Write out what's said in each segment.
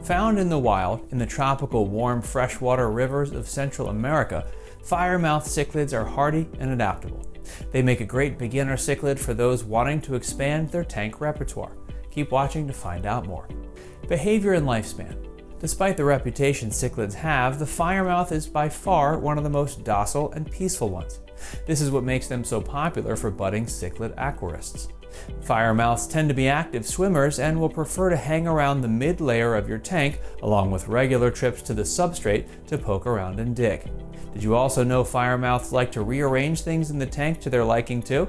Found in the wild in the tropical warm freshwater rivers of Central America, Firemouth cichlids are hardy and adaptable. They make a great beginner cichlid for those wanting to expand their tank repertoire. Keep watching to find out more. Behavior and lifespan. Despite the reputation cichlids have, the Firemouth is by far one of the most docile and peaceful ones. This is what makes them so popular for budding cichlid aquarists. Firemouths tend to be active swimmers and will prefer to hang around the mid-layer of your tank, along with regular trips to the substrate to poke around and dig. Did you also know Firemouths like to rearrange things in the tank to their liking too?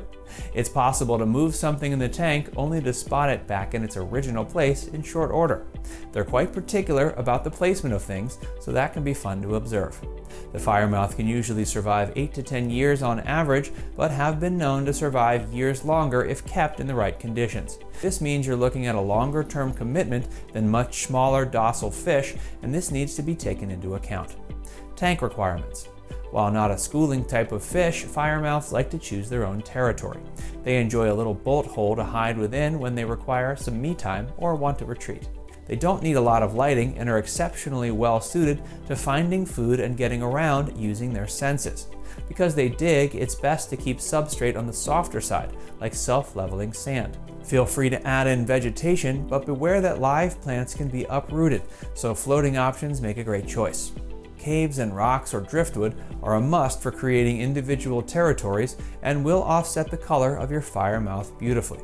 It's possible to move something in the tank only to spot it back in its original place in short order. They're quite particular about the placement of things, so that can be fun to observe. The Firemouth can usually survive 8 to 10 years on average, but have been known to survive years longer if kept in the right conditions. This means you're looking at a longer term commitment than much smaller docile fish, and this needs to be taken into account. Tank requirements. While not a schooling type of fish, Firemouths like to choose their own territory. They enjoy a little bolt hole to hide within when they require some me time or want to retreat. They don't need a lot of lighting and are exceptionally well suited to finding food and getting around using their senses. Because they dig, it's best to keep substrate on the softer side, like self-leveling sand. Feel free to add in vegetation, but beware that live plants can be uprooted, so floating options make a great choice. Caves and rocks or driftwood are a must for creating individual territories and will offset the color of your Firemouth beautifully.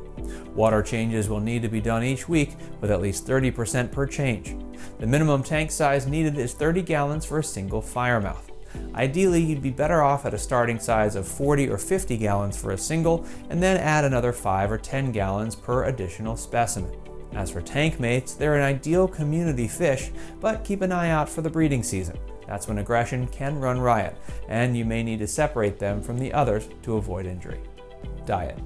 Water changes will need to be done each week with at least 30% per change. The minimum tank size needed is 30 gallons for a single Firemouth. Ideally, you'd be better off at a starting size of 40 or 50 gallons for a single, and then add another 5 or 10 gallons per additional specimen. As for tank mates, they're an ideal community fish, but keep an eye out for the breeding season. That's when aggression can run riot, and you may need to separate them from the others to avoid injury. Diet.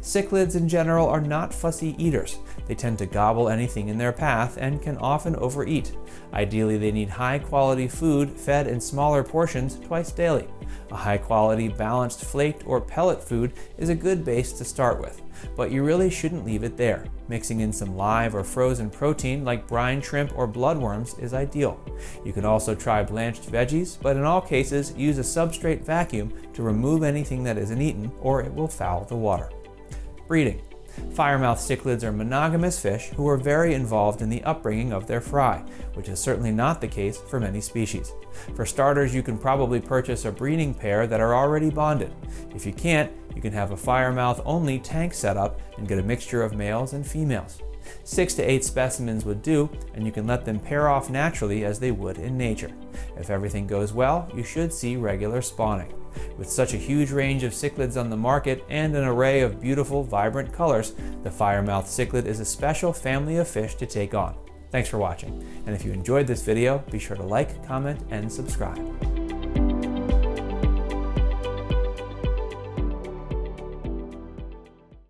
Cichlids in general are not fussy eaters. They tend to gobble anything in their path and can often overeat. Ideally, they need high-quality food fed in smaller portions twice daily. A high-quality, balanced flaked or pellet food is a good base to start with, but you really shouldn't leave it there. Mixing in some live or frozen protein like brine shrimp or bloodworms is ideal. You can also try blanched veggies, but in all cases, use a substrate vacuum to remove anything that isn't eaten, or it will foul the water. Breeding. Firemouth cichlids are monogamous fish who are very involved in the upbringing of their fry, which is certainly not the case for many species. For starters, you can probably purchase a breeding pair that are already bonded. If you can't, you can have a Firemouth only tank setup and get a mixture of males and females. 6 to 8 specimens would do, and you can let them pair off naturally as they would in nature. If everything goes well, you should see regular spawning. With such a huge range of cichlids on the market and an array of beautiful, vibrant colors, the Firemouth cichlid is a special family of fish to take on. Thanks for watching, and if you enjoyed this video, be sure to like, comment, and subscribe.